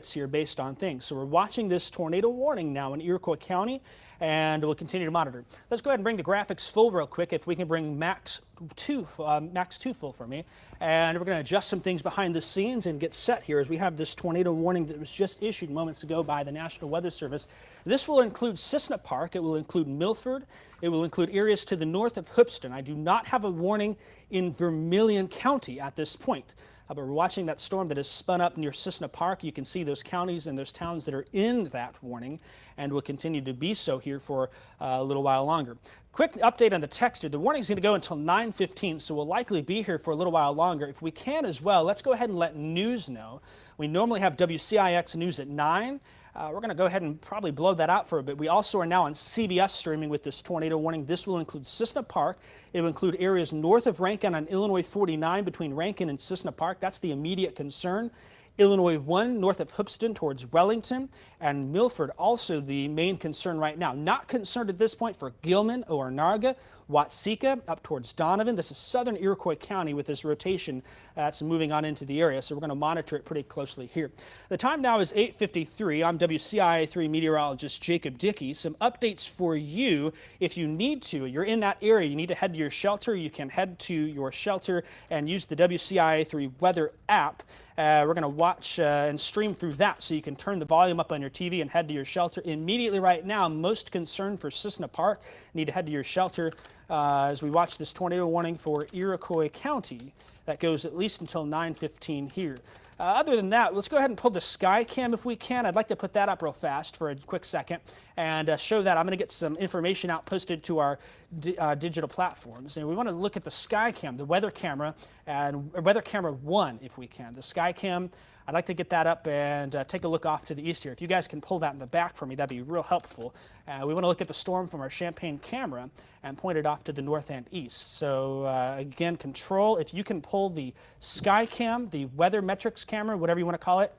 here based on things. So we're watching this tornado warning now in Iroquois County, and we'll continue to monitor. Let's go ahead and bring the graphics full real quick. If we can bring max 2 full for me. And we're going to adjust some things behind the scenes and get set here as we have this tornado warning that was just issued moments ago by the National Weather Service. This will include Cissna Park, it will include Milford, it will include areas to the north of Hoopeston. I do not have a warning in Vermilion County at this point. But we're watching that storm that has spun up near Cissna Park. You can see those counties and those towns that are in that warning and will continue to be so here for a little while longer. Quick update on the text here. The warning is going to go until 9:15, so we'll likely be here for a little while longer. If we can as well, let's go ahead and let news know. We normally have WCIX news at 9. We're going to go ahead and probably blow that out for a bit. We also are now on CBS streaming with this tornado warning. This will include Cissna Park. It will include areas north of Rankin on Illinois 49 between Rankin and Cissna Park. That's the immediate concern. Illinois 1 north of Hoopeston towards Wellington, and Milford also the main concern right now. Not concerned at this point for Gilman, Oarnaga, Watseka up towards Donovan. This is southern Iroquois County with this rotation that's moving on into the area, so we're going to monitor it pretty closely here. The time now is 8:53. I'm WCIA3 meteorologist Jacob Dickey. Some updates for you if you need to. You're in that area, you need to head to your shelter. You can head to your shelter and use the WCIA3 weather app. We're going to watch and stream through that, so you can turn the volume up on your TV and head to your shelter immediately right now. Most concerned for Cissna Park. Need to head to your shelter as we watch this tornado warning for Iroquois County. That goes at least until 9:15 here. Other than that, let's go ahead and pull the sky cam if we can. I'd like to put that up real fast for a quick second and show that. I'm going to get some information out posted to our digital platforms. And we want to look at the sky cam, the weather camera, and weather camera 1 if we can. The sky cam, I'd like to get that up and take a look off to the east here. If you guys can pull that in the back for me, that'd be real helpful. We want to look at the storm from our Champaign camera and point it off to the north and east. So again, control, if you can pull the sky cam, the weather metrics camera, whatever you want to call it.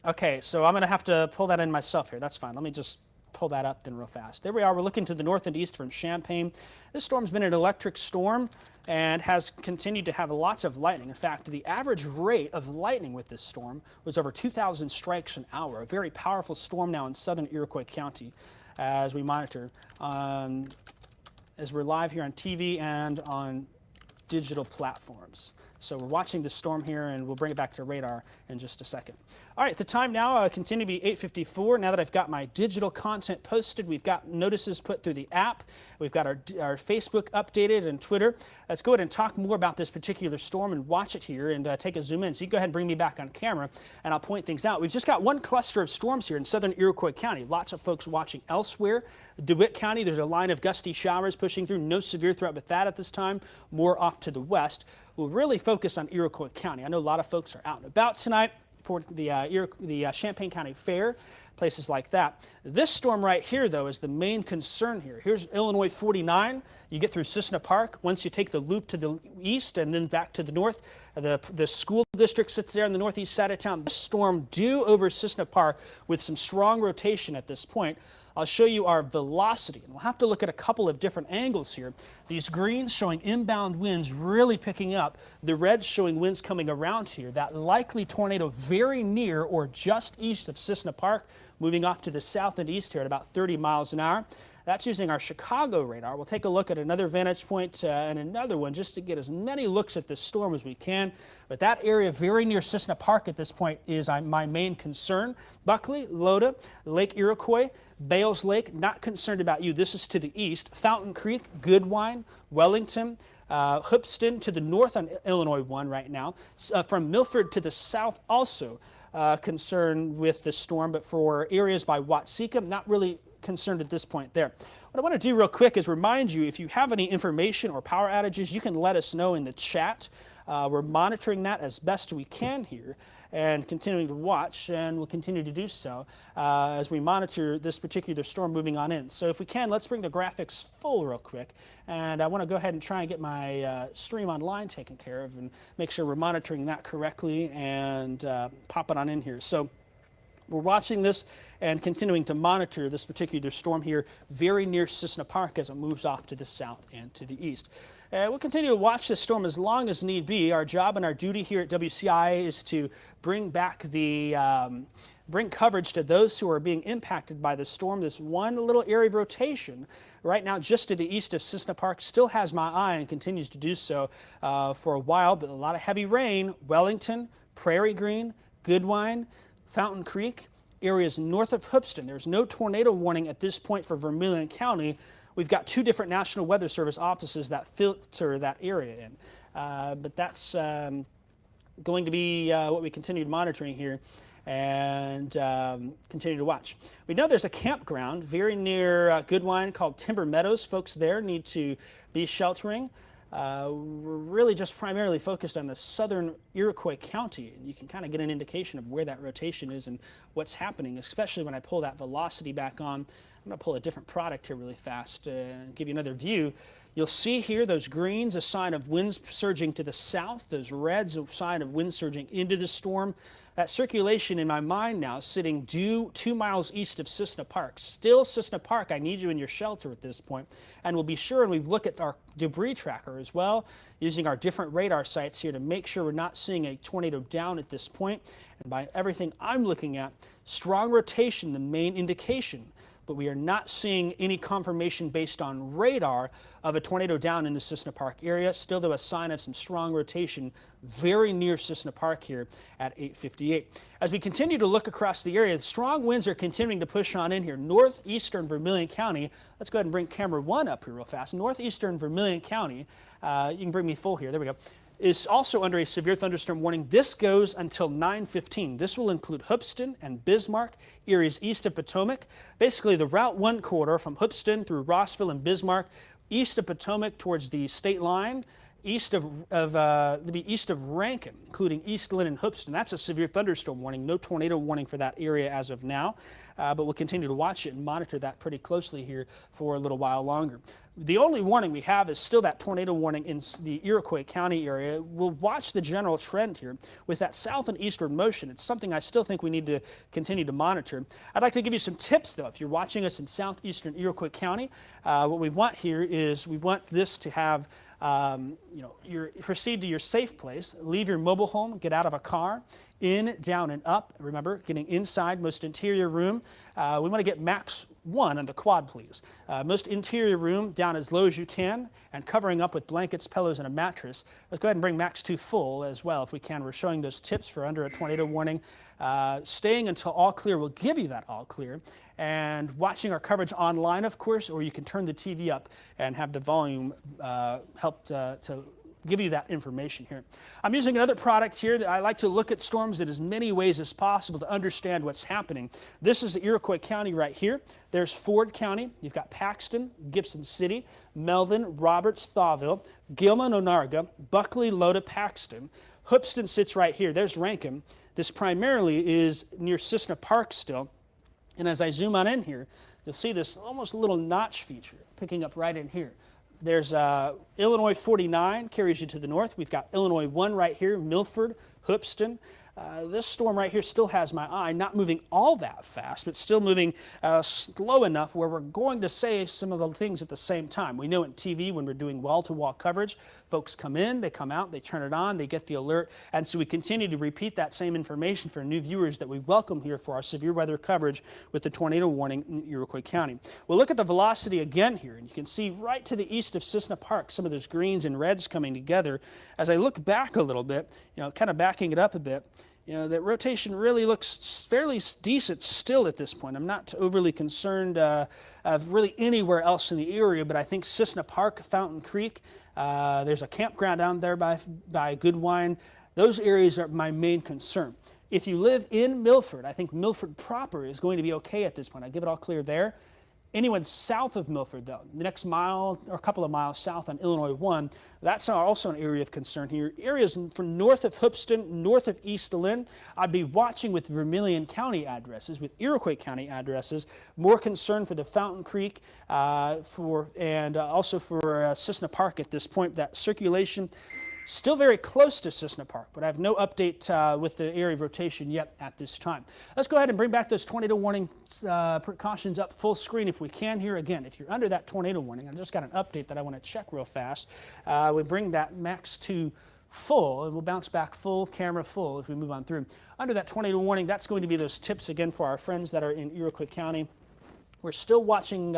Okay, so I'm going to have to pull that in myself here. That's fine. Let me just pull that up then real fast. There we are. We're looking to the north and east from Champaign. This storm's been an electric storm and has continued to have lots of lightning. In fact, the average rate of lightning with this storm was over 2,000 strikes an hour. A very powerful storm now in southern Iroquois County as we monitor. As we're live here on TV and on digital platforms. So we're watching the storm here, and we'll bring it back to radar in just a second. All right, the time now continue to be 8:54. Now that I've got my digital content posted, we've got notices put through the app. We've got our Facebook updated and Twitter. Let's go ahead and talk more about this particular storm and watch it here and take a zoom in. So you go ahead and bring me back on camera, and I'll point things out. We've just got one cluster of storms here in southern Iroquois County. Lots of folks watching elsewhere. DeWitt County, there's a line of gusty showers pushing through. No severe threat with that at this time. More off to the west. We'll really focus on Iroquois County. I know a lot of folks are out and about tonight for the Champaign County Fair, places like that. This storm right here, though, is the main concern here. Here's Illinois 49. You get through Cissna Park. Once you take the loop to the east and then back to the north, the school district sits there on the northeast side of town. This storm due over Cissna Park with some strong rotation at this point. I'll show you our velocity, and we'll have to look at a couple of different angles here. These greens showing inbound winds really picking up, the reds showing winds coming around here. That likely tornado very near or just east of Cissna Park, moving off to the south and east here at about 30 miles an hour. That's using our Chicago radar. We'll take a look at another vantage point and another one just to get as many looks at this storm as we can. But that area very near Cissna Park at this point is my main concern. Buckley, Loda, Lake Iroquois, Bales Lake, not concerned about you. This is to the east. Fountain Creek, Goodwine, Wellington, Hoopeston to the north on Illinois 1 right now. From Milford to the south also concerned with this storm, but for areas by Watseka, not really concerned at this point there. What I want to do real quick is remind you, if you have any information or power outages, you can let us know in the chat. We're monitoring that as best we can here and continuing to watch, and we'll continue to do so as we monitor this particular storm moving on in. So if we can, let's bring the graphics full real quick. And I want to go ahead and try and get my stream online taken care of and make sure we're monitoring that correctly and pop it on in here. So We're watching this and continuing to monitor this particular storm here very near Cissna Park as it moves off to the south and to the east. We'll continue to watch this storm as long as need be. Our job and our duty here at WCIA is to bring back bring coverage to those who are being impacted by the storm. This one little area of rotation right now just to the east of Cissna Park still has my eye and continues to do so for a while, but a lot of heavy rain. Wellington, Prairie Green, Goodwine, Fountain Creek, areas north of Hoopeston. There's no tornado warning at this point for Vermilion County. We've got 2 different National Weather Service offices that filter that area in. But that's going to be what we continue monitoring here and continue to watch. We know there's a campground very near Goodwine called Timber Meadows. Folks there need to be sheltering. We're really just primarily focused on the southern Iroquois County, and you can kind of get an indication of where that rotation is and what's happening, especially when I pull that velocity back on. I'm going to pull a different product here really fast and give you another view. You'll see here those greens, a sign of winds surging to the south, those reds, a sign of wind surging into the storm. That circulation in my mind now is sitting due 2 miles east of Cissna Park. Still Cissna Park, I need you in your shelter at this point. And we'll be sure, and we look at our debris tracker as well, using our different radar sites here to make sure we're not seeing a tornado down at this point. And by everything I'm looking at, strong rotation, the main indication. But we are not seeing any confirmation based on radar of a tornado down in the Cissna Park area. Still, though, a sign of some strong rotation very near Cissna Park here at 8:58. As we continue to look across the area, the strong winds are continuing to push on in here. Northeastern Vermilion County, let's go ahead and bring camera 1 up here real fast. Northeastern Vermilion County, you can bring me full here, there we go, is also under a severe thunderstorm warning. This goes until 9:15. This will include Hoopeston and Bismarck, areas east of Potomac. Basically, the Route 1 corridor from Hoopeston through Rossville and Bismarck, east of Potomac towards the state line, east of Rankin, including Eastland and Hoopeston. That's a severe thunderstorm warning. No tornado warning for that area as of now, but we'll continue to watch it and monitor that pretty closely here for a little while longer. The only warning we have is still that tornado warning in the Iroquois County area. We'll watch the general trend here with that south and eastward motion. It's something I still think we need to continue to monitor. I'd like to give you some tips, though. If you're watching us in southeastern Iroquois County, what we want here is we want this to have proceed to your safe place, leave your mobile home, get out of a car, in, down, and up. Remember, getting inside, most interior room. We want to get max 1 on the quad, please. Most interior room down as low as you can and covering up with blankets, pillows, and a mattress. Let's go ahead and bring max 2 full as well if we can. We're showing those tips for under a tornado warning. Staying until all clear will give you that all clear. And watching our coverage online, of course, or you can turn the TV up and have the volume help to give you that information here. I'm using another product here that I like to look at storms in as many ways as possible to understand what's happening. This is the Iroquois County right here. There's Ford County. You've got Paxton, Gibson City, Melvin, Roberts, Thawville, Gilman, Onarga, Buckley, Loda, Paxton. Hoopeston sits right here. There's Rankin. This primarily is near Cissna Park still. And as I zoom on in here, you'll see this almost little notch feature picking up right in here. There's Illinois 49, carries you to the north. We've got Illinois 1 right here, Milford, Hoopeston. This storm right here still has my eye, not moving all that fast, but still moving slow enough where we're going to say some of the things at the same time. We know in TV when we're doing wall-to-wall coverage, folks come in, they come out, they turn it on, they get the alert, and so we continue to repeat that same information for new viewers that we welcome here for our severe weather coverage with the tornado warning in Iroquois County. We'll look at the velocity again here, and you can see right to the east of Cissna Park some of those greens and reds coming together. As I look back a little bit, kind of backing it up a bit, that rotation really looks fairly decent still at this point. I'm not overly concerned of really anywhere else in the area, but I think Cissna Park, Fountain Creek, there's a campground down there by Goodwine. Those areas are my main concern. If you live in Milford, I think Milford proper is going to be okay at this point. I give it all clear there. Anyone south of Milford, though, the next mile or a couple of miles south on Illinois 1, that's also an area of concern here. Areas from north of Hoopeston, north of Eastland, I'd be watching with Vermilion County addresses, with Iroquois County addresses, more concern for the Fountain Creek and also for Cissna Park at this point. That circulation Still very close to Cessna Park, but I have no update with the area of rotation yet at this time. Let's go ahead and bring back those tornado warning precautions up full screen if we can here. Again, if you're under that tornado warning, I just got an update that I want to check real fast. We bring that max to full, and we'll bounce back full, camera full as we move on through. Under that tornado warning, that's going to be those tips again for our friends that are in Iroquois County. We're still watching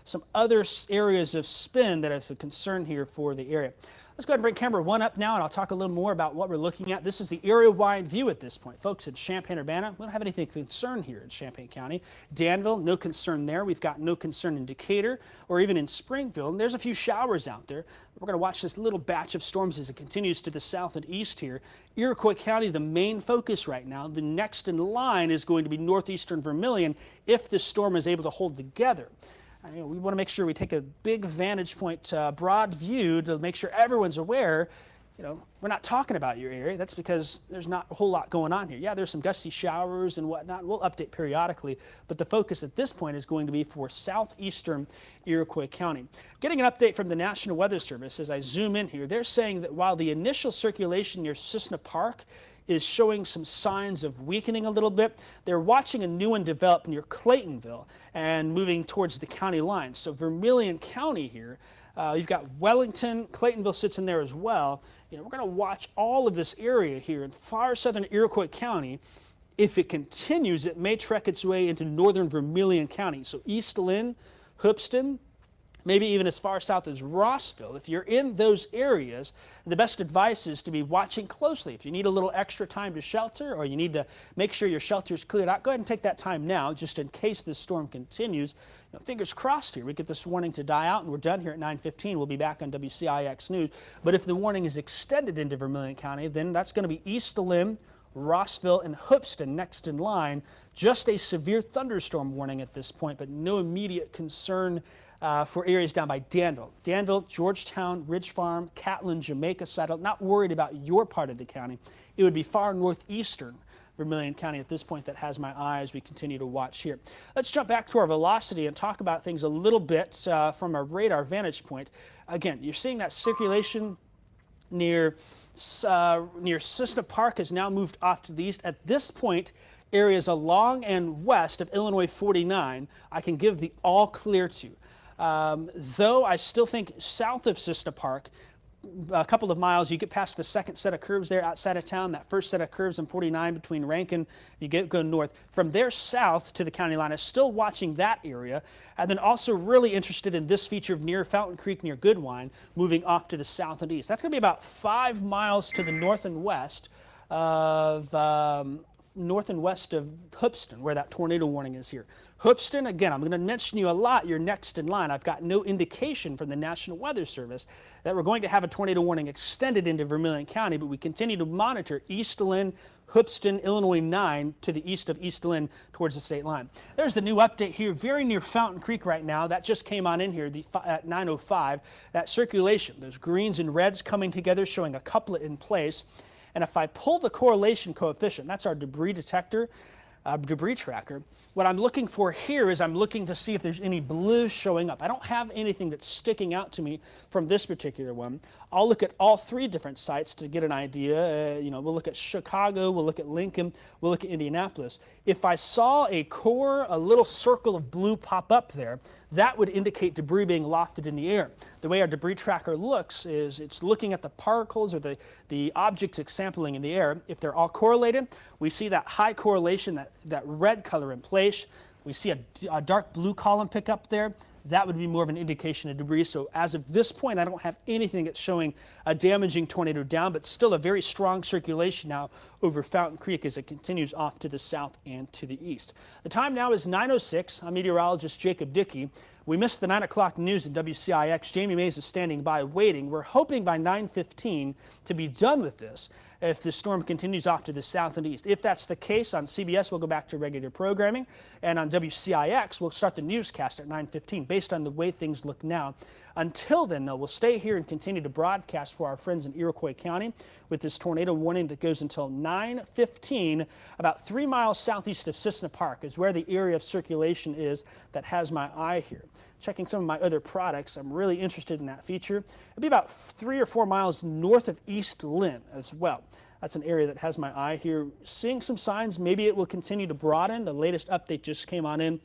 some other areas of spin that is a concern here for the area. Let's go ahead and bring camera 1 up now, and I'll talk a little more about what we're looking at. This is the area-wide view at this point. Folks, in Champaign-Urbana, we don't have anything of concern here in Champaign County. Danville, no concern there. We've got no concern in Decatur or even in Springfield. And there's a few showers out there. We're going to watch this little batch of storms as it continues to the south and east here. Iroquois County, the main focus right now. The next in line is going to be northeastern Vermilion if this storm is able to hold together. We want to make sure we take a big vantage point, broad view to make sure everyone's aware. We're not talking about your area. That's because there's not a whole lot going on here. Yeah, there's some gusty showers and whatnot. We'll update periodically, but the focus at this point is going to be for southeastern Iroquois County. Getting an update from the National Weather Service as I zoom in here, they're saying that while the initial circulation near Cessna Park is showing some signs of weakening a little bit, they're watching a new one develop near Claytonville and moving towards the county line. So Vermilion County here, you've got Wellington, Claytonville sits in there as well. We're going to watch all of this area here in far southern Iroquois County. If it continues, it may trek its way into northern Vermilion County. So East Lynn, Hoopeston, maybe even as far south as Rossville. If you're in those areas, the best advice is to be watching closely. If you need a little extra time to shelter or you need to make sure your shelter is cleared out, go ahead and take that time now just in case this storm continues. Fingers crossed here. We get this warning to die out and we're done here at 9:15. We'll be back on WCIX News. But if the warning is extended into Vermilion County, then that's going to be East Lim, Rossville, and Hoopeston next in line. Just a severe thunderstorm warning at this point, but no immediate concern for areas down by Danville. Danville, Georgetown, Ridge Farm, Catlin, Jamaica Saddle. Not worried about your part of the county. It would be far northeastern Vermilion County at this point that has my eye as we continue to watch here. Let's jump back to our velocity and talk about things a little bit from a radar vantage point. Again, you're seeing that circulation near Cessna Park has now moved off to the east. At this point, areas along and west of Illinois 49, I can give the all clear to. Though I still think south of Cessna Park, a couple of miles, you get past the second set of curves there outside of town, that first set of curves in 49 between Rankin, you go north. From there south to the county line, I'm still watching that area, and then also really interested in this feature of near Fountain Creek, near Goodwine, moving off to the south and east. That's going to be about 5 miles to the north and west of Hoopeston, where that tornado warning is here. Hoopeston, again, I'm going to mention you a lot. You're next in line. I've got no indication from the National Weather Service that we're going to have a tornado warning extended into Vermilion County, but we continue to monitor East Lynn, Hoopeston, Illinois 9 to the east of East Lynn towards the state line. There's the new update here, very near Fountain Creek right now. That just came on in here at 9:05. That circulation, those greens and reds coming together, showing a couplet in place. And if I pull the correlation coefficient, that's our debris detector, debris tracker, what I'm looking for here is I'm looking to see if there's any blues showing up. I don't have anything that's sticking out to me from this particular one. I'll look at all 3 different sites to get an idea. We'll look at Chicago, we'll look at Lincoln, we'll look at Indianapolis. If I saw a core, a little circle of blue pop up there, that would indicate debris being lofted in the air. The way our debris tracker looks is it's looking at the particles or the objects it's sampling in the air. If they're all correlated, we see that high correlation, that red color in place. We see a dark blue column pick up there. That would be more of an indication of debris. So as of this point, I don't have anything that's showing a damaging tornado down, but still a very strong circulation now over Fountain Creek as it continues off to the south and to the east. The time now is 9:06. I'm meteorologist Jacob Dickey. We missed the 9 o'clock news in WCIX. Jamie Mays is standing by waiting. We're hoping by 9:15 to be done with this if the storm continues off to the south and east. If that's the case, on CBS we'll go back to regular programming, and on WCIX we'll start the newscast at 9:15 based on the way things look now. Until then, though, we'll stay here and continue to broadcast for our friends in Iroquois County with this tornado warning that goes until 9:15. About 3 miles southeast of Cessna Park is where the area of circulation is that has my eye here. checking some of my other products, I'm really interested in that feature. It'll be about 3 or 4 miles north of East Lynn as well. That's an area that has my eye here. Seeing some signs, maybe it will continue to broaden. The latest update just came on in.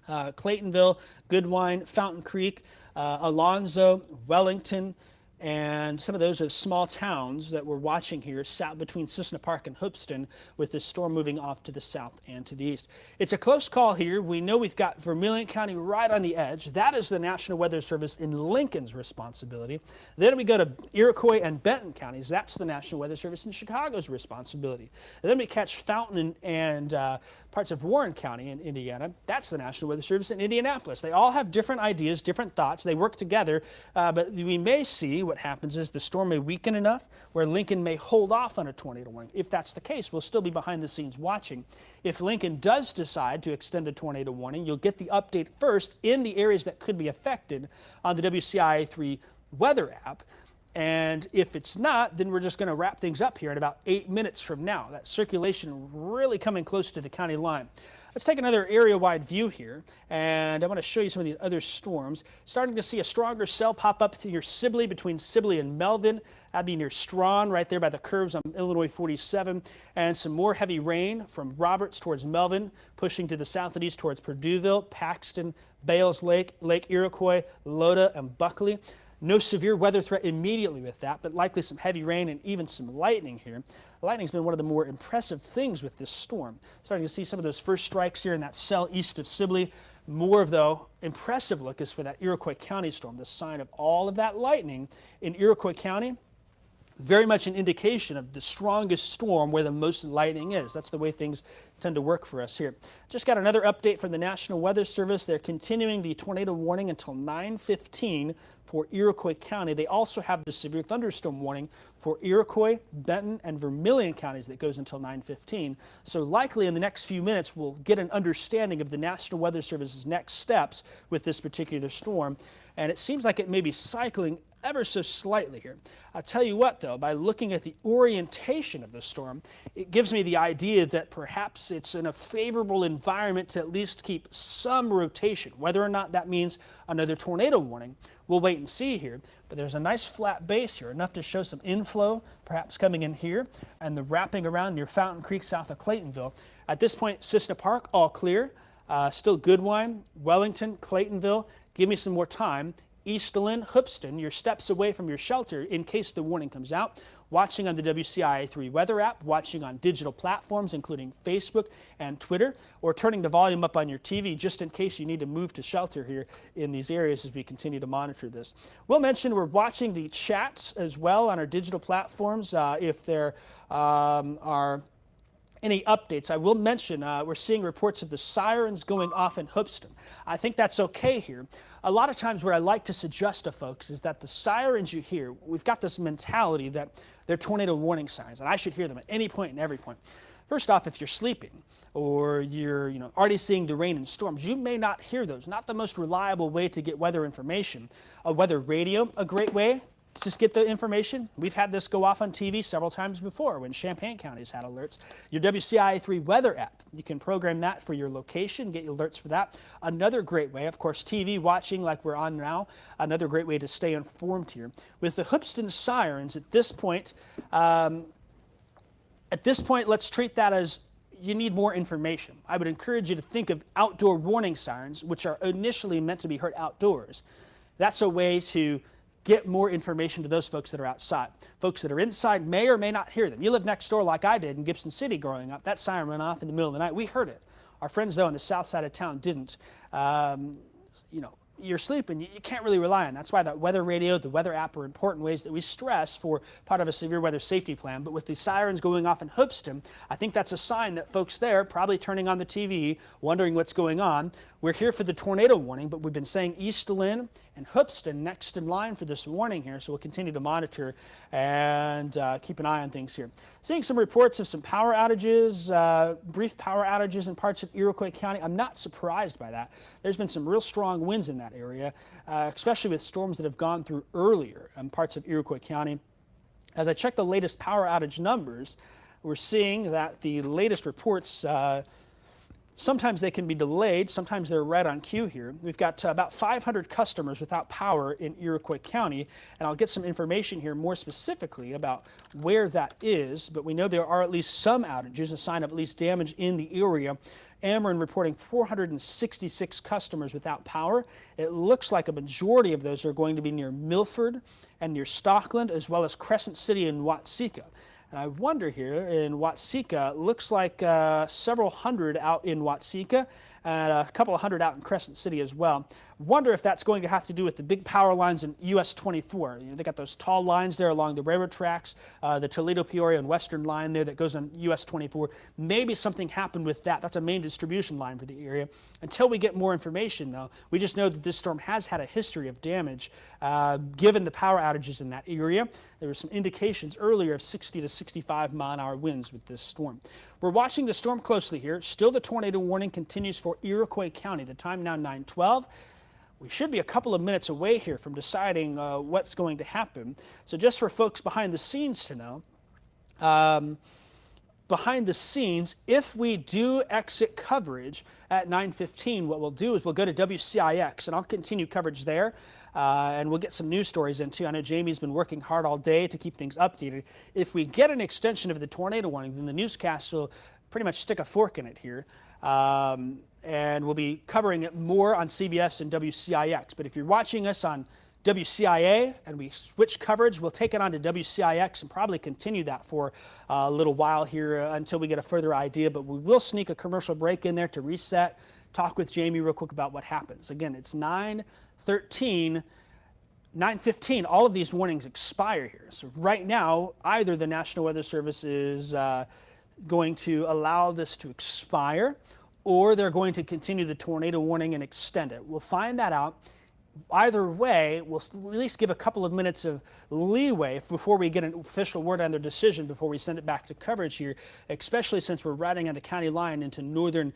Claytonville, Goodwine, Fountain Creek, Alonzo, Wellington, and some of those are small towns that we're watching here, south between Cissna Park and Hoopeston, with this storm moving off to the south and to the east. It's a close call here. We know we've got Vermilion County right on the edge. That is the National Weather Service in Lincoln's responsibility. Then we go to Iroquois and Benton counties. That's the National Weather Service in Chicago's responsibility. And then we catch Fountain and parts of Warren County in Indiana. That's the National Weather Service in Indianapolis. They all have different ideas, different thoughts. They work together, but we may see what happens is the storm may weaken enough where Lincoln may hold off on a tornado warning. If that's the case, we'll still be behind the scenes watching. If Lincoln does decide to extend the tornado warning, you'll get the update first in the areas that could be affected on the WCIA3 weather app. And if it's not, then we're just going to wrap things up here in about 8 minutes from now. That circulation really coming close to the county line. Let's take another area-wide view here, and I want to show you some of these other storms. Starting to see a stronger cell pop up to your Sibley, between Sibley and Melvin. That'd be near Strawn, right there by the curves on Illinois 47. And some more heavy rain from Roberts towards Melvin, pushing to the south and east towards Purduville, Paxton, Bales Lake, Lake Iroquois, Loda, and Buckley. No severe weather threat immediately with that, but likely some heavy rain and even some lightning here. Lightning's been one of the more impressive things with this storm. Starting to see some of those first strikes here in that cell east of Sibley. More of the impressive look is for that Iroquois County storm, the sign of all of that lightning in Iroquois County. Very much an indication of the strongest storm where the most lightning is. That's the way things tend to work for us here. Just got another update from the National Weather Service. They're continuing the tornado warning until 9:15 for Iroquois County. They also have the severe thunderstorm warning for Iroquois, Benton, and Vermilion counties that goes until 9:15. So likely in the next few minutes we'll get an understanding of the National Weather Service's next steps with this particular storm. And it seems like it may be cycling ever so slightly here. I'll tell you what though, by looking at the orientation of the storm, it gives me the idea that perhaps it's in a favorable environment to at least keep some rotation. Whether or not that means another tornado warning, we'll wait and see here. But there's a nice flat base here, enough to show some inflow, perhaps coming in here, and the wrapping around near Fountain Creek south of Claytonville. At this point, Cissna Park, all clear. Still Goodwine, Wellington, Claytonville. Give me some more time. East Lynn, Hoopeston, you're steps away from your shelter in case the warning comes out. Watching on the WCIA3 weather app, watching on digital platforms including Facebook and Twitter, or turning the volume up on your TV just in case you need to move to shelter here in these areas as we continue to monitor this. We'll mention we're watching the chats as well on our digital platforms if there are any updates. I will mention we're seeing reports of the sirens going off in Hoopeston. I think that's okay here. A lot of times what I like to suggest to folks is that the sirens you hear, we've got this mentality that they're tornado warning signs, and I should hear them at any point and every point. First off, if you're sleeping or you're already seeing the rain and storms, you may not hear those. Not the most reliable way to get weather information. A weather radio, a great way to just get the information. We've had this go off on TV several times before when Champaign counties had alerts. Your WCIA3 weather app, you can program that for your location, get your alerts for that. Another great way, of course, TV watching like we're on now, another great way to stay informed here. With the Hoopeston sirens at this point, let's treat that as you need more information. I would encourage you to think of outdoor warning sirens, which are initially meant to be heard outdoors. That's a way to get more information to those folks that are outside. Folks that are inside may or may not hear them. You live next door like I did in Gibson City growing up. That siren went off in the middle of the night. We heard it. Our friends, though, on the south side of town didn't. You're sleeping, you can't really rely on. That's why that weather radio, the weather app are important ways that we stress for part of a severe weather safety plan. But with the sirens going off in Hoopeston, I think that's a sign that folks there probably turning on the TV, wondering what's going on. We're here for the tornado warning, but we've been saying East Lynn and Hoopeston next in line for this warning here, so we'll continue to monitor and keep an eye on things here. Seeing some reports of some power outages, brief power outages in parts of Iroquois County. I'm not surprised by that. There's been some real strong winds in that area, especially with storms that have gone through earlier in parts of Iroquois County. As I check the latest power outage numbers, we're seeing that the latest reports Sometimes they can be delayed, sometimes they're right on cue here. We've got about 500 customers without power in Iroquois County, and I'll get some information here more specifically about where that is, but we know there are at least some outages, a sign of at least damage in the area. Ameren reporting 466 customers without power. It looks like a majority of those are going to be near Milford and near Stockland, as well as Crescent City and Watseka. And I wonder here, in Watseka, looks like several hundred out in Watseka and a couple of hundred out in Crescent City as well. Wonder if that's going to have to do with the big power lines in US 24. They got those tall lines there along the railroad tracks, the Toledo, Peoria, and Western line there that goes on US 24. Maybe something happened with that. That's a main distribution line for the area. Until we get more information, though, we just know that this storm has had a history of damage given the power outages in that area. There were some indications earlier of 60 to 65 mile-an-hour winds with this storm. We're watching the storm closely here. Still, the tornado warning continues for Iroquois County. The time now 9:12. We should be a couple of minutes away here from deciding what's going to happen. So just for folks behind the scenes to know, behind the scenes, if we do exit coverage at 9:15, what we'll do is we'll go to WCIX, and I'll continue coverage there. And we'll get some news stories in too. I know Jamie's been working hard all day to keep things updated. If we get an extension of the tornado warning, then the newscast will pretty much stick a fork in it here. And we'll be covering it more on CBS and WCIX. But if you're watching us on WCIA and we switch coverage, we'll take it on to WCIX and probably continue that for a little while here until we get a further idea. But we will sneak a commercial break in there to reset, talk with Jamie real quick about what happens. Again, it's 9:13, 9:15, all of these warnings expire here. So right now, either the National Weather Service is going to allow this to expire, or they're going to continue the tornado warning and extend it. We'll find that out. Either way, we'll at least give a couple of minutes of leeway before we get an official word on their decision before we send it back to coverage here, especially since we're riding on the county line into northern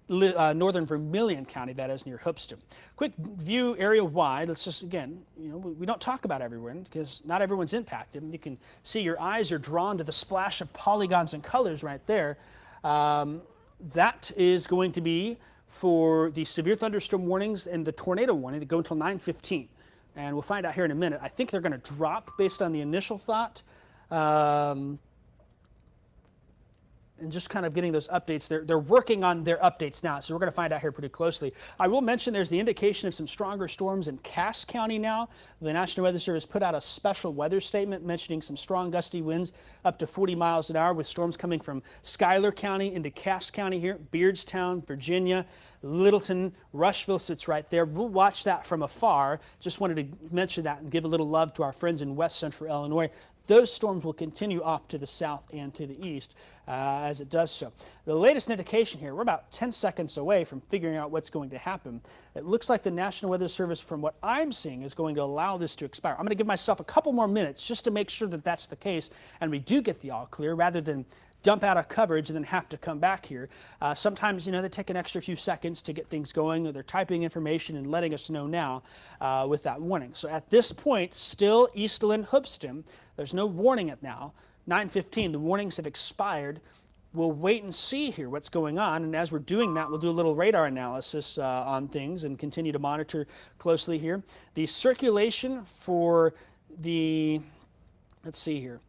Vermilion County, that is, near Hoopeston. Quick view area-wide. Let's just, again, we don't talk about everyone because not everyone's impacted. You can see your eyes are drawn to the splash of polygons and colors right there. That is going to be for the severe thunderstorm warnings and the tornado warning that go until 9:15. And we'll find out here in a minute. I think they're going to drop based on the initial thought. And just kind of getting those updates. They're working on their updates now, so we're going to find out here pretty closely. I will mention there's the indication of some stronger storms in Cass County now. The National Weather Service put out a special weather statement mentioning some strong gusty winds up to 40 miles an hour with storms coming from Schuyler County into Cass County here, Beardstown, Virginia, Littleton, Rushville sits right there. We'll watch that from afar. Just wanted to mention that and give a little love to our friends in West Central Illinois. Those storms will continue off to the south and to the east as it does so. The latest indication here, we're about 10 seconds away from figuring out what's going to happen. It looks like the National Weather Service, from what I'm seeing, is going to allow this to expire. I'm going to give myself a couple more minutes just to make sure that that's the case and we do get the all clear rather than dump out of coverage and then have to come back here. Sometimes, they take an extra few seconds to get things going, or they're typing information and letting us know now with that warning. So at this point, still Eastland, Hoopeston. There's no warning at now. 9:15, the warnings have expired. We'll wait and see here what's going on, and as we're doing that, we'll do a little radar analysis on things and continue to monitor closely here. The circulation for the, let's see here,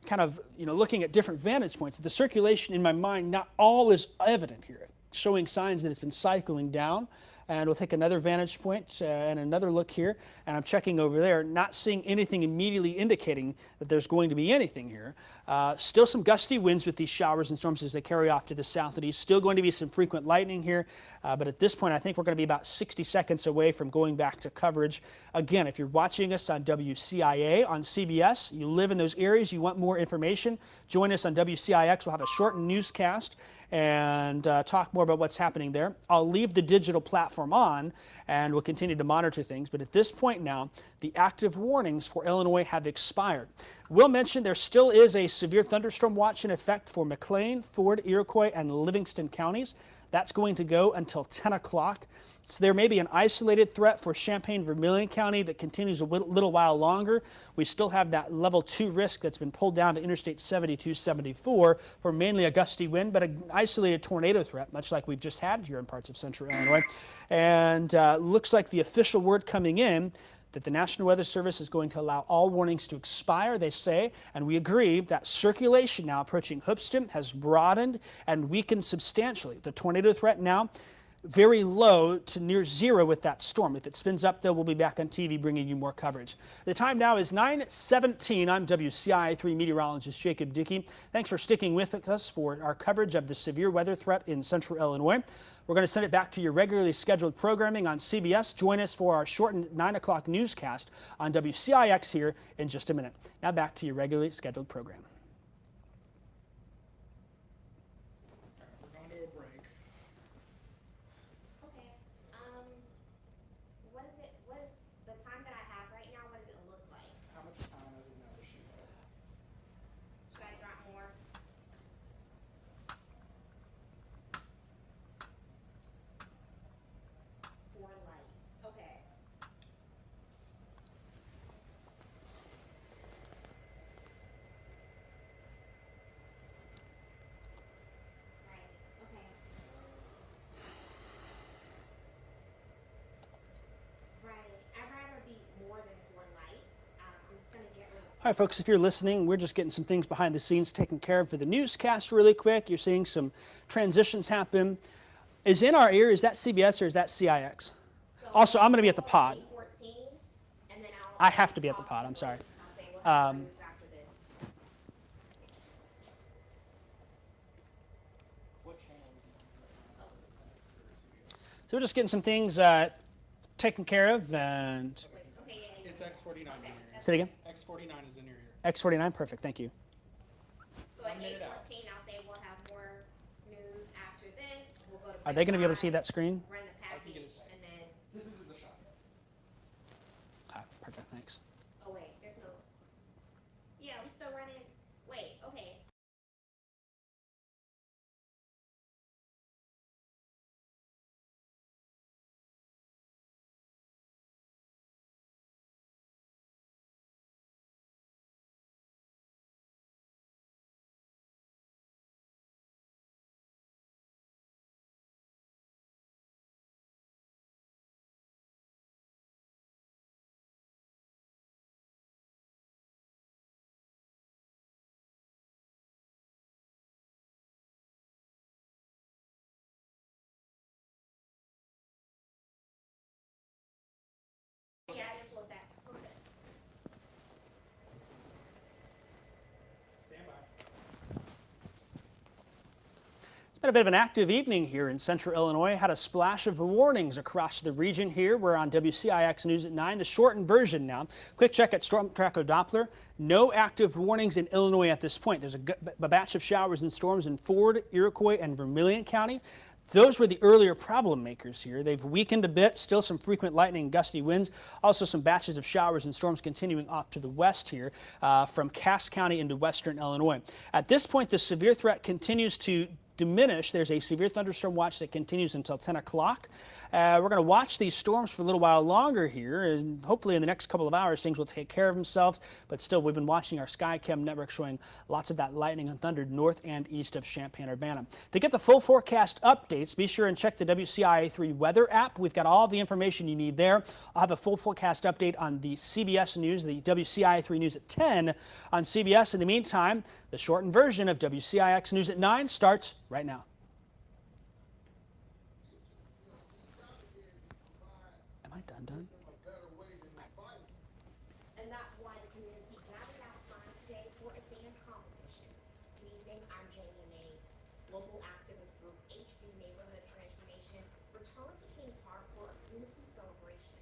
kind of, looking at different vantage points. The circulation in my mind, not all is evident here, showing signs that it's been cycling down. And we'll take another vantage point and another look here. And I'm checking over there, not seeing anything immediately indicating that there's going to be anything here. Still some gusty winds with these showers and storms as they carry off to the south and east. Still going to be some frequent lightning here. But at this point, I think we're going to be about 60 seconds away from going back to coverage. Again, if you're watching us on WCIA, on CBS, you live in those areas, you want more information, join us on WCIX. We'll have a shortened newscast and talk more about what's happening there. I'll leave the digital platform on and we'll continue to monitor things. But at this point now, the active warnings for Illinois have expired. We'll mention there still is a severe thunderstorm watch in effect for McLean, Ford, Iroquois, and Livingston counties. That's going to go until 10 o'clock. So there may be an isolated threat for Champaign-Vermilion County that continues a little while longer. We still have that level 2 risk that's been pulled down to Interstate 72-74 for mainly a gusty wind, but an isolated tornado threat, much like we've just had here in parts of central Illinois. And looks like the official word coming in that the National Weather Service is going to allow all warnings to expire, they say, and we agree that circulation now approaching Hoopeston has broadened and weakened substantially. The tornado threat now very low to near zero with that storm. If it spins up, though, we'll be back on TV bringing you more coverage. The time now is 9:17. I'm WCIA3 meteorologist Jacob Dickey. Thanks for sticking with us for our coverage of the severe weather threat in central Illinois. We're going to send it back to your regularly scheduled programming on CBS. Join us for our shortened 9 o'clock newscast on WCIX here in just a minute. Now back to your regularly scheduled program. All right, folks, if you're listening, we're just getting some things behind the scenes taken care of for the newscast really quick. You're seeing some transitions happen. Is in our ear, is that CBS or is that CIX? Also, I'm going to be at the pod. I have to be at the pod, I'm sorry. So we're just getting some things taken care of, and it's X49. Say it again. X49 is in your ear. X49, perfect, thank you. So at 8:14, I'll say we'll have more news after this. We'll go to Are they going to be able to see that screen? run the package, and then. This isn't the shot. Perfect, thanks. Oh wait, there's no. Yeah, we still running. Wait, okay. Yeah, I upload that. Okay. Stand by. It's been a bit of an active evening here in central Illinois. Had a splash of warnings across the region here. We're on WCIX News at 9, the shortened version now. Quick check at Storm Tracker Doppler. No active warnings in Illinois at this point. There's a batch of showers and storms in Ford, Iroquois, and Vermilion County. Those were the earlier problem makers here. They've weakened a bit, still some frequent lightning and gusty winds. Also some batches of showers and storms continuing off to the west here from Cass County into western Illinois. At this point, the severe threat continues to diminish. There's a severe thunderstorm watch that continues until 10 o'clock. We're going to watch these storms for a little while longer here, and hopefully in the next couple of hours things will take care of themselves. But still, we've been watching our SkyCam network showing lots of that lightning and thunder north and east of Champaign-Urbana. To get the full forecast updates, be sure and check the WCIA3 weather app. We've got all the information you need there. I'll have a full forecast update on the CBS News, the WCIA3 News at 10 on CBS. In the meantime, the shortened version of WCIX News at 9 starts right now. Done. And that's why the community gathered outside today for a dance competition. Good evening, I'm Jamie Nates. Local activist group HB Neighborhood Transformation returned to King Park for a community celebration.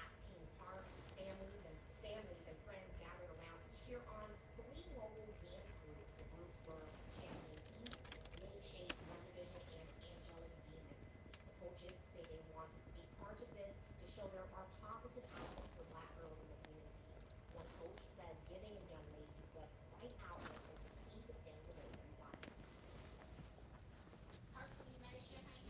At King Park, families and friends gathered around to cheer on 3 local dance groups. The groups were Champion Heat, Shade, One Division, and Angelic Demons. The coaches say they wanted to be part of this to show there are positive outcomes for Black girls in the community. One coach says giving a young ladies the right outlet is the key to staying away from violence. Personally, made Champaign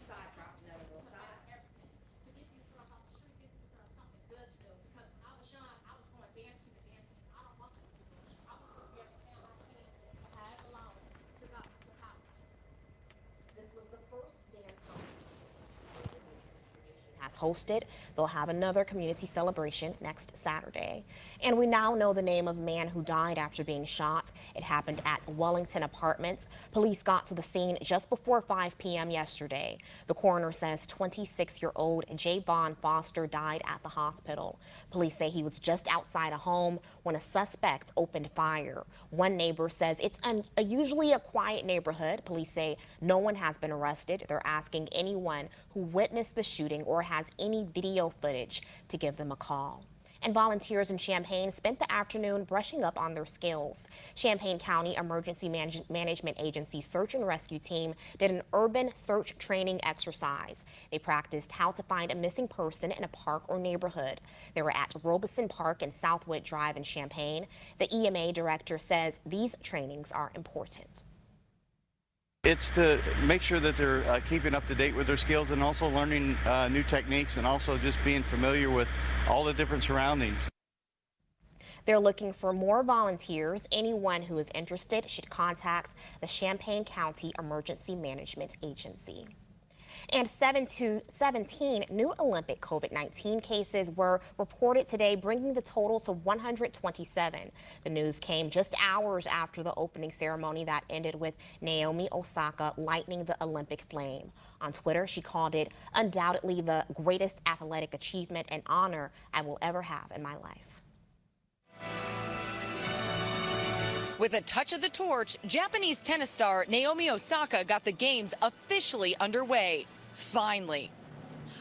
has hosted. They'll have another community celebration next Saturday. And we now know the name of the man who died after being shot. It happened at Wellington Apartments. Police got to the scene just before 5 p.m. yesterday. The coroner says 26-year-old Javon Foster died at the hospital. Police say he was just outside a home when a suspect opened fire. One neighbor says it's usually a quiet neighborhood. Police say no one has been arrested. They're asking anyone who witnessed the shooting or has any video footage to give them a call. And volunteers in Champaign spent the afternoon brushing up on their skills. Champaign County Emergency Management Agency search and rescue team did an urban search training exercise. They practiced how to find a missing person in a park or neighborhood. They were at Robeson Park and Southwood Drive in Champaign. The EMA director says these trainings are important. It's to make sure that they're keeping up to date with their skills and also learning new techniques and also just being familiar with all the different surroundings. They're looking for more volunteers. Anyone who is interested should contact the Champaign County Emergency Management Agency. And 17 new Olympic COVID-19 cases were reported today, bringing the total to 127. The news came just hours after the opening ceremony that ended with Naomi Osaka lighting the Olympic flame. On Twitter, she called it undoubtedly the greatest athletic achievement and honor I will ever have in my life. With a touch of the torch, Japanese tennis star Naomi Osaka got the games officially underway. Finally.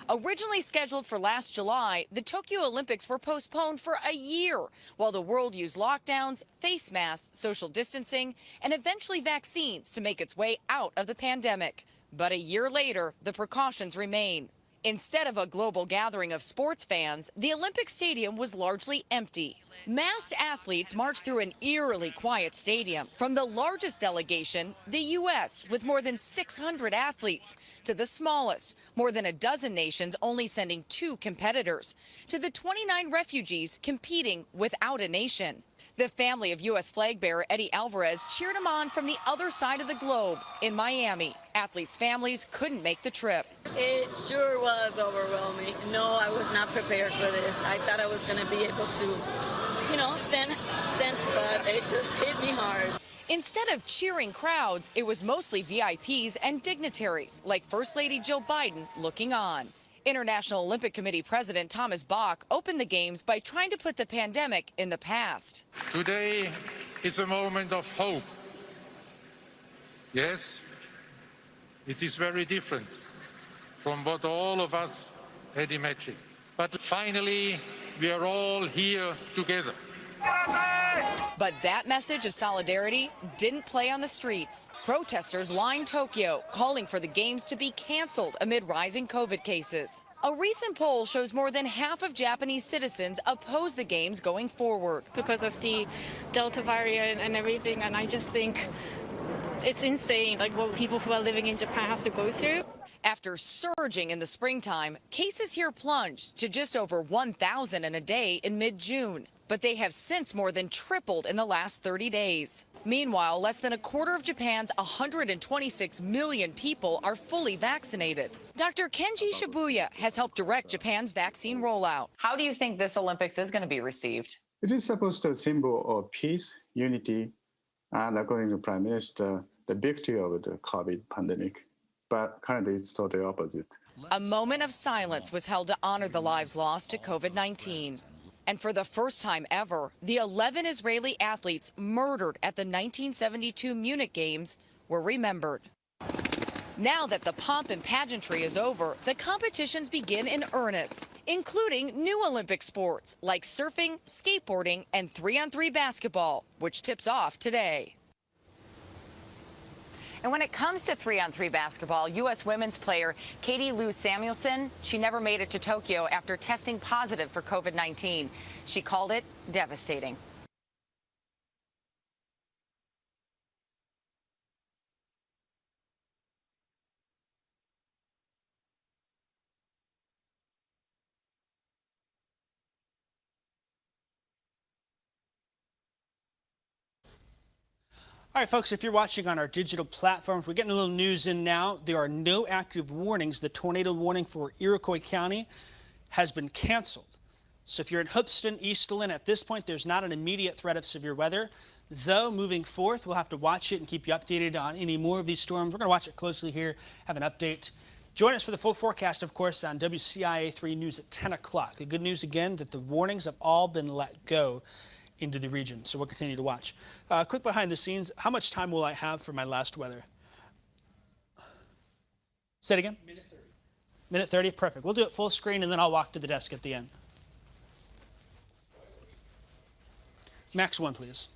Originally scheduled for last July, the Tokyo Olympics were postponed for a year while the world used lockdowns, face masks, social distancing, and eventually vaccines to make its way out of the pandemic. But a year later, the precautions remain. Instead of a global gathering of sports fans, the Olympic Stadium was largely empty. Masked athletes marched through an eerily quiet stadium, from the largest delegation, the U.S., with more than 600 athletes, to the smallest, more than a dozen nations only sending 2 competitors, to the 29 refugees competing without a nation. The family of U.S. flag bearer Eddie Alvarez cheered him on from the other side of the globe in Miami. Athletes' families couldn't make the trip. It sure was overwhelming. No, I was not prepared for this. I thought I was going to be able to, stand, but it just hit me hard. Instead of cheering crowds, it was mostly VIPs and dignitaries, like First Lady Jill Biden, looking on. International Olympic Committee President Thomas Bach opened the games by trying to put the pandemic in the past. Today is a moment of hope. Yes, it is very different from what all of us had imagined. But finally, we are all here together. But that message of solidarity didn't play on the streets. Protesters lined Tokyo, calling for the games to be canceled amid rising COVID cases. A recent poll shows more than half of Japanese citizens oppose the games going forward. Because of the Delta variant and everything, and I just think it's insane, like what people who are living in Japan have to go through. After surging in the springtime, cases here plunged to just over 1,000 in a day in mid-June. But they have since more than tripled in the last 30 days. Meanwhile, less than a quarter of Japan's 126 million people are fully vaccinated. Dr. Kenji Shibuya has helped direct Japan's vaccine rollout. How do you think this Olympics is going to be received? It is supposed to be a symbol of peace, unity, and according to the Prime Minister, the victory of the COVID pandemic. But currently it's totally opposite. A moment of silence was held to honor the lives lost to COVID-19. And for the first time ever, the 11 Israeli athletes murdered at the 1972 Munich Games were remembered. Now that the pomp and pageantry is over, the competitions begin in earnest, including new Olympic sports like surfing, skateboarding, and 3-on-3 basketball, which tips off today. And when it comes to 3-on-3 basketball, U.S. women's player Katie Lou Samuelson, she never made it to Tokyo after testing positive for COVID-19. She called it devastating. All right, folks, if you're watching on our digital platforms, we're getting a little news in now. There are no active warnings. The tornado warning for Iroquois County has been canceled. So if you're in Hoopeston, Eastland, at this point, there's not an immediate threat of severe weather. Though, moving forth, we'll have to watch it and keep you updated on any more of these storms. We're going to watch it closely here, have an update. Join us for the full forecast, of course, on WCIA 3 News at 10 o'clock. The good news, again, that the warnings have all been let go into the region, so we'll continue to watch. Quick behind the scenes, how much time will I have for my last weather? Say it again? Minute 30. Minute 30? Perfect. We'll do it full screen, and then I'll walk to the desk at the end. Max 1, please.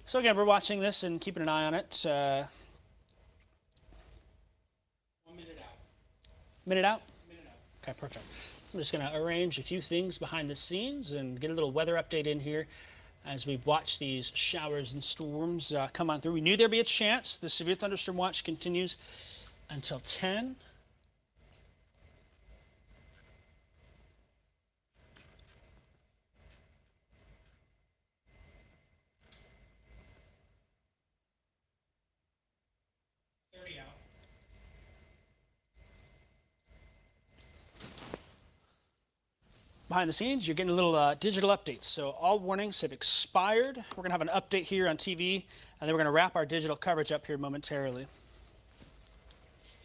So again, we're watching this and keeping an eye on it. 1 minute out. Minute out? Minute out. Okay, perfect. I'm just going to arrange a few things behind the scenes and get a little weather update in here as we watch these showers and storms come on through. We knew there'd be a chance. The severe thunderstorm watch continues until 10. Behind the scenes, you're getting a little digital updates. So all warnings have expired. We're going to have an update here on TV, and then we're going to wrap our digital coverage up here momentarily.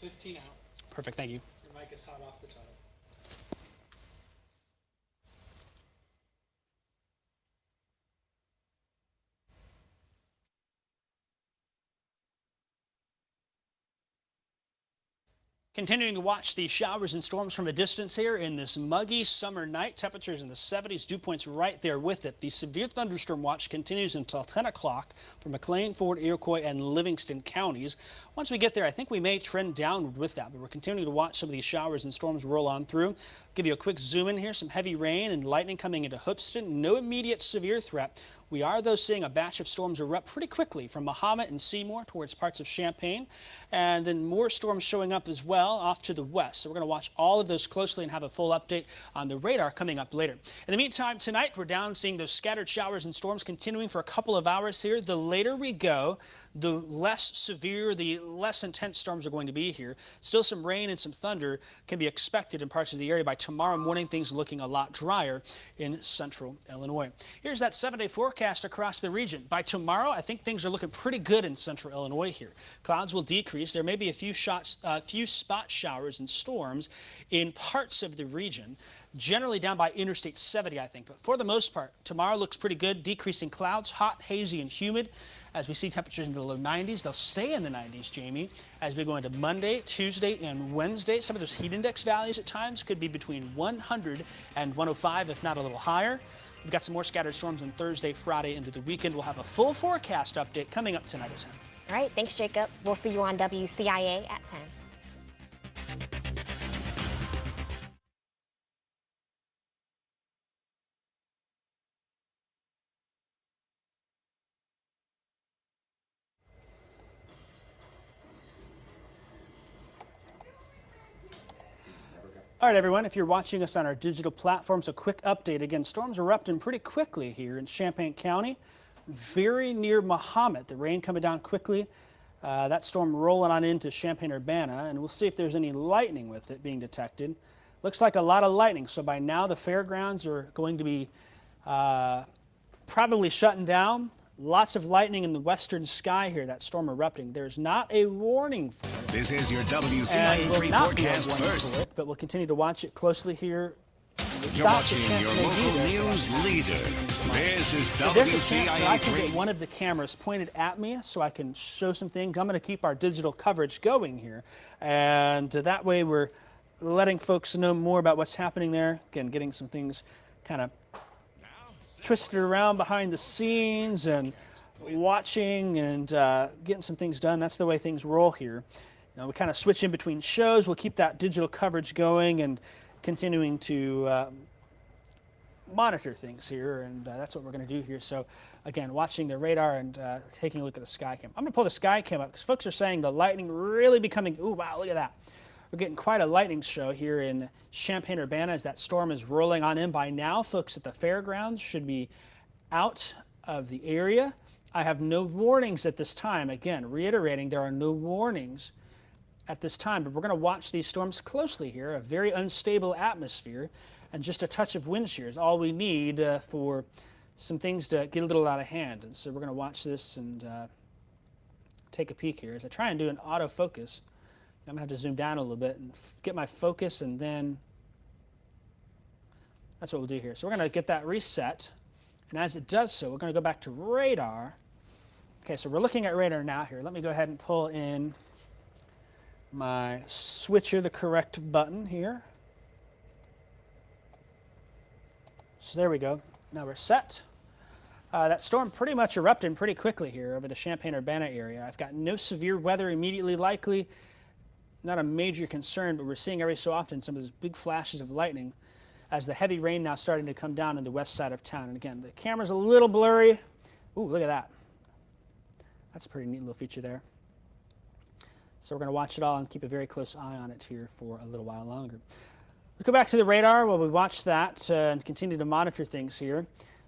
15 out. Perfect, thank you. Your mic is hot off the top. Continuing to watch the showers and storms from a distance here in this muggy summer night. Temperatures in the 70s, dew points right there with it. The severe thunderstorm watch continues until 10 o'clock for McLean, Ford, Iroquois, and Livingston counties. Once we get there, I think we may trend downward with that, but we're continuing to watch some of these showers and storms roll on through. Give you a quick zoom in here. Some heavy rain and lightning coming into Hoopeston. No immediate severe threat. We are, though, seeing a batch of storms erupt pretty quickly from Mahomet and Seymour towards parts of Champaign, and then more storms showing up as well off to the west. So we're going to watch all of those closely and have a full update on the radar coming up later. In the meantime, tonight we're down seeing those scattered showers and storms continuing for a couple of hours here. The later we go, the less severe, the less intense storms are going to be here. Still some rain and some thunder can be expected in parts of the area. By tomorrow morning, things looking a lot drier in central Illinois. Here's that 7-day forecast across the region. By tomorrow, I think things are looking pretty good in central Illinois here. Clouds will decrease. There may be a few spot showers and storms in parts of the region, generally down by Interstate 70, I think. But for the most part, tomorrow looks pretty good. Decreasing clouds, hot, hazy, and humid. As we see temperatures into the low 90s, they'll stay in the 90s, Jamie, as we go into Monday, Tuesday, and Wednesday. Some of those heat index values at times could be between 100 and 105, if not a little higher. We've got some more scattered storms on Thursday, Friday, into the weekend. We'll have a full forecast update coming up tonight at 10. All right, thanks, Jacob. We'll see you on WCIA at 10. All right, everyone, if you're watching us on our digital platforms, a quick update. Again, storms erupting pretty quickly here in Champaign County, very near Mahomet. The rain coming down quickly. That storm rolling on into Champaign-Urbana, and we'll see if there's any lightning with it being detected. Looks like a lot of lightning, so by now the fairgrounds are going to be probably shutting down. Lots of lightning in the western sky here, that storm erupting. There's not a warning for it. This is your WCIA 3 forecast first. But we'll continue to watch it closely here. You're watching your local news leader. This is There's a chance that I WCIA can 3. get one of the cameras pointed at me so I can show some things. I'm going to keep our digital coverage going here. And that way we're letting folks know more about what's happening there. Again, getting some things kind of twisted around behind the scenes and watching and getting some things done. That's the way things roll here. You know, we kind of switch in between shows. We'll keep that digital coverage going and continuing to monitor things here, and that's what we're going to do here. So again, watching the radar and taking a look at the sky cam. I'm going to pull the sky cam up because folks are saying the lightning really becoming, ooh, wow, look at that. We're getting quite a lightning show here in Champaign-Urbana as that storm is rolling on in. By now, folks at the fairgrounds should be out of the area. I have no warnings at this time. Again, reiterating, there are no warnings at this time, but we're going to watch these storms closely here. A very unstable atmosphere and just a touch of wind shear is all we need for some things to get a little out of hand. And so we're going to watch this and take a peek here. As I try and do an autofocus, I'm going to have to zoom down a little bit and get my focus, and then that's what we'll do here. So we're going to get that reset, and as it does so, we're going to go back to radar. Okay, so we're looking at radar now here. Let me go ahead and pull in my switcher, the corrective button here. So there we go. Now we're set. That storm pretty much erupted pretty quickly here over the Champaign-Urbana area. I've got no severe weather immediately likely. Not a major concern, but we're seeing every so often some of those big flashes of lightning as the heavy rain now starting to come down on the west side of town. And again, the camera's a little blurry. Ooh, look at that. That's a pretty neat little feature there. So we're going to watch it all and keep a very close eye on it here for a little while longer. Let's go back to the radar while we watch that and continue to monitor things here.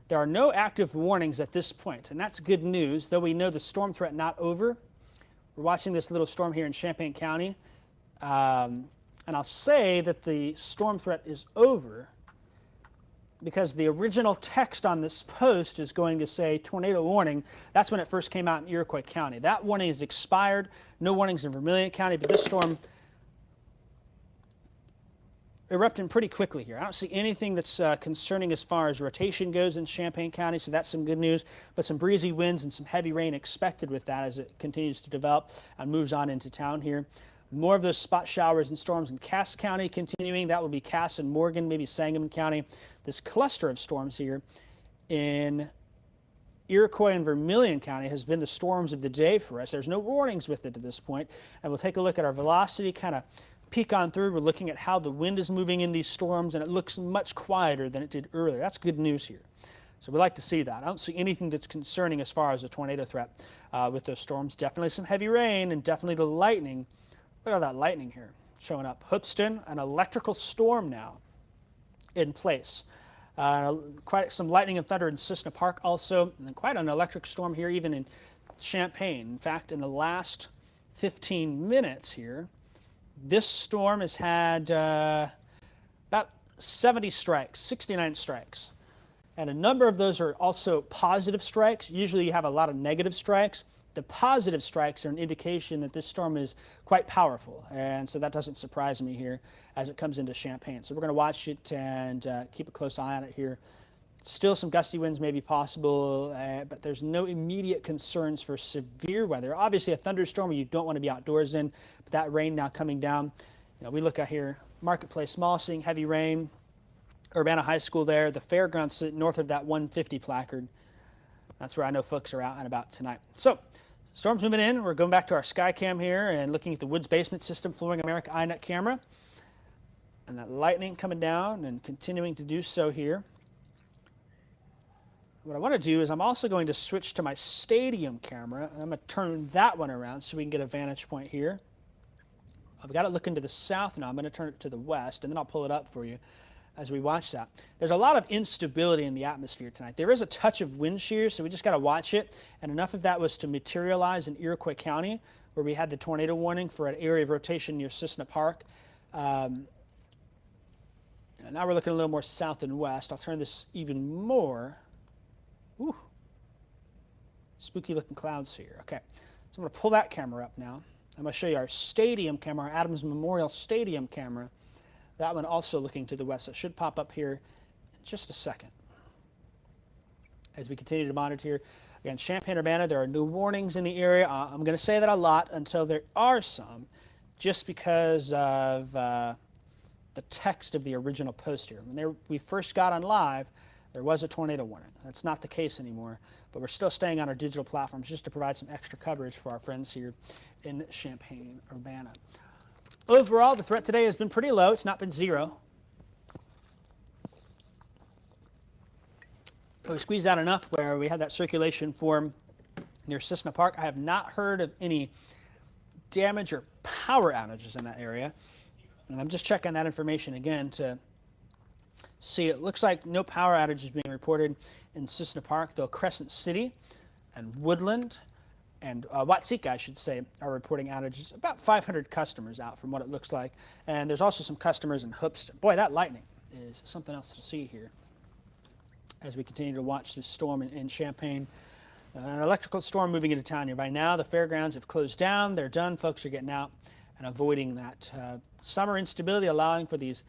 There are no active warnings at this point, and that's good news, though we know the storm threat not over. We're watching this little storm here in Champaign County, and I'll say that the storm threat is over because the original text on this post is going to say tornado warning. That's when it first came out in Iroquois County. That warning is expired. No warnings in Vermilion County, but this storm erupting pretty quickly here. I don't see anything that's concerning as far as rotation goes in Champaign County, so that's some good news, but some breezy winds and some heavy rain expected with that as it continues to develop and moves on into town here. More of those spot showers and storms in Cass County continuing. That will be Cass and Morgan, maybe Sangamon County. This cluster of storms here in Iroquois and Vermilion County has been the storms of the day for us. There's no warnings with it at this point, and we'll take a look at our velocity, kind of peek on through. We're looking at how the wind is moving in these storms, and it looks much quieter than it did earlier. That's good news here. So we like to see that. I don't see anything that's concerning as far as a tornado threat with those storms. Definitely some heavy rain and definitely the lightning. Look at that lightning here showing up. Hoopston, an electrical storm now in place. Quite some lightning and thunder in Cissna Park also, and then quite an electric storm here even in Champaign. In fact, in the last 15 minutes here, this storm has had about 70 strikes, 69 strikes. And a number of those are also positive strikes. Usually you have a lot of negative strikes. The positive strikes are an indication that this storm is quite powerful. And so that doesn't surprise me here as it comes into Champaign. So we're going to watch it and keep a close eye on it here. Still some gusty winds may be possible, but there's no immediate concerns for severe weather. Obviously a thunderstorm you don't want to be outdoors in, but that rain now coming down. You know, we look at here, Marketplace Mall seeing heavy rain, Urbana High School there, the fairgrounds sit north of that 150 placard. That's where I know folks are out and about tonight. So, storm's moving in. We're going back to our Skycam here and looking at the Woods Basement System Flooring America iNet camera. And that lightning coming down and continuing to do so here. What I want to do is I'm also going to switch to my stadium camera. I'm going to turn that one around so we can get a vantage point here. I've got it looking to the south now. I'm going to turn it to the west, and then I'll pull it up for you as we watch that. There's a lot of instability in the atmosphere tonight. There is a touch of wind shear, so we just got to watch it. And enough of that was to materialize in Iroquois County, where we had the tornado warning for an area of rotation near Cissna Park. And now we're looking a little more south and west. I'll turn this even more. Ooh, spooky looking clouds here. Okay, so I'm going to pull that camera up now. I'm going to show you our stadium camera, our Adams Memorial Stadium camera. That one also looking to the west. So it should pop up here in just a second. As we continue to monitor here, again, Champaign-Urbana, there are no warnings in the area. I'm going to say that a lot until there are some, just because of the text of the original post here. When we first got on live, there was a tornado warning. That's not the case anymore, but we're still staying on our digital platforms just to provide some extra coverage for our friends here in Champaign-Urbana. Overall, the threat today has been pretty low. It's not been zero. But we squeezed out enough where we had that circulation form near Cissna Park. I have not heard of any damage or power outages in that area. And I'm just checking that information again to see. It looks like no power outages being reported in Cissna Park, though Crescent City and Woodland and Watsika, I should say, are reporting outages. About 500 customers out from what it looks like. And there's also some customers in Hoopeston. Boy, that lightning is something else to see here as we continue to watch this storm in Champaign. An electrical storm moving into town here. By now, the fairgrounds have closed down. They're done. Folks are getting out and avoiding that summer instability, allowing for these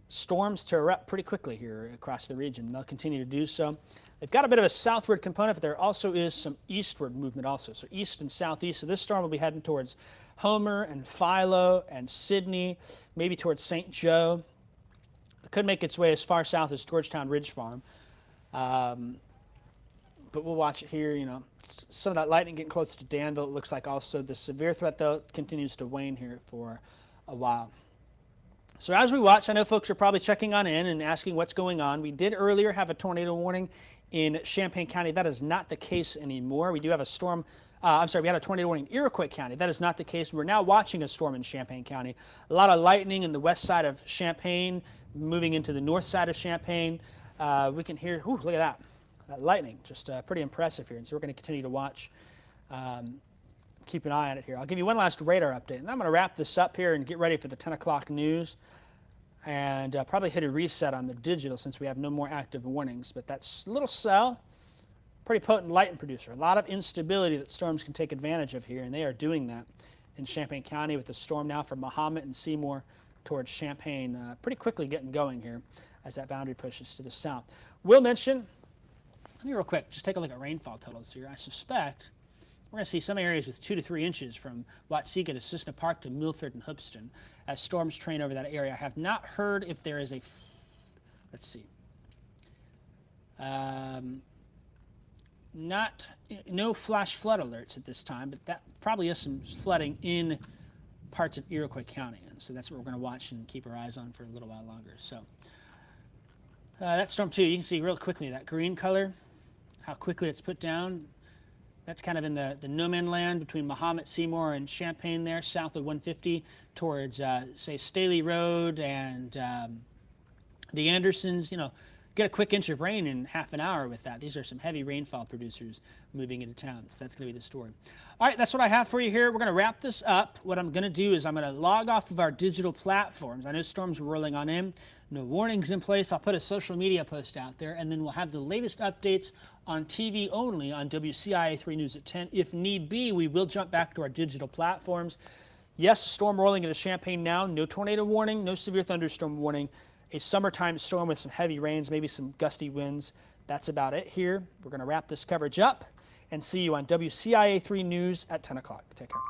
storms to erupt pretty quickly here across the region. They'll continue to do so. They've got a bit of a southward component, but there also is some eastward movement also. So east and southeast. So this storm will be heading towards Homer and Philo and Sydney, maybe towards St. Joe. It could make its way as far south as Georgetown Ridge Farm. But we'll watch it here. You know, some of that lightning getting close to Danville. It looks like also the severe threat, though, continues to wane here for a while. So as we watch, I know folks are probably checking on in and asking what's going on. We did earlier have a tornado warning in Champaign County. That is not the case anymore. We do have a storm. We had a tornado warning in Iroquois County. That is not the case. We're now watching a storm in Champaign County. A lot of lightning in the west side of Champaign, moving into the north side of Champaign. We can hear, look at that. That lightning, just pretty impressive here. And so we're going to continue to watch, keep an eye on it here. I'll give you one last radar update, and I'm going to wrap this up here and get ready for the 10 o'clock news, and probably hit a reset on the digital since we have no more active warnings. But that little cell, pretty potent lightning producer. A lot of instability that storms can take advantage of here, and they are doing that in Champaign County with the storm now from Mahomet and Seymour towards Champaign, pretty quickly getting going here as that boundary pushes to the south. We'll mention, let me real quick, just take a look at rainfall totals here. I suspect we're going to see some areas with 2 to 3 inches from Watsika to Cissna Park to Milford and Hoopeston as storms train over that area. I have not heard if there is a, let's see, no flash flood alerts at this time, but that probably is some flooding in parts of Iroquois County. And so that's what we're going to watch and keep our eyes on for a little while longer. So that storm too, you can see real quickly that green color, how quickly it's put down. That's kind of in the no man land between Mahomet, Seymour, and Champaign there, south of 150 towards, say, Staley Road and the Andersons. You know, get a quick inch of rain in half an hour with that. These are some heavy rainfall producers moving into town, so that's going to be the story. All right, that's what I have for you here. We're going to wrap this up. What I'm going to do is I'm going to log off of our digital platforms. I know storms are rolling on in. No warnings in place. I'll put a social media post out there, and then we'll have the latest updates on TV only on WCIA 3 News at 10. If need be, we will jump back to our digital platforms. Yes, storm rolling into Champaign now. No tornado warning, no severe thunderstorm warning. A summertime storm with some heavy rains, maybe some gusty winds. That's about it here. We're going to wrap this coverage up and see you on WCIA 3 News at 10 o'clock. Take care.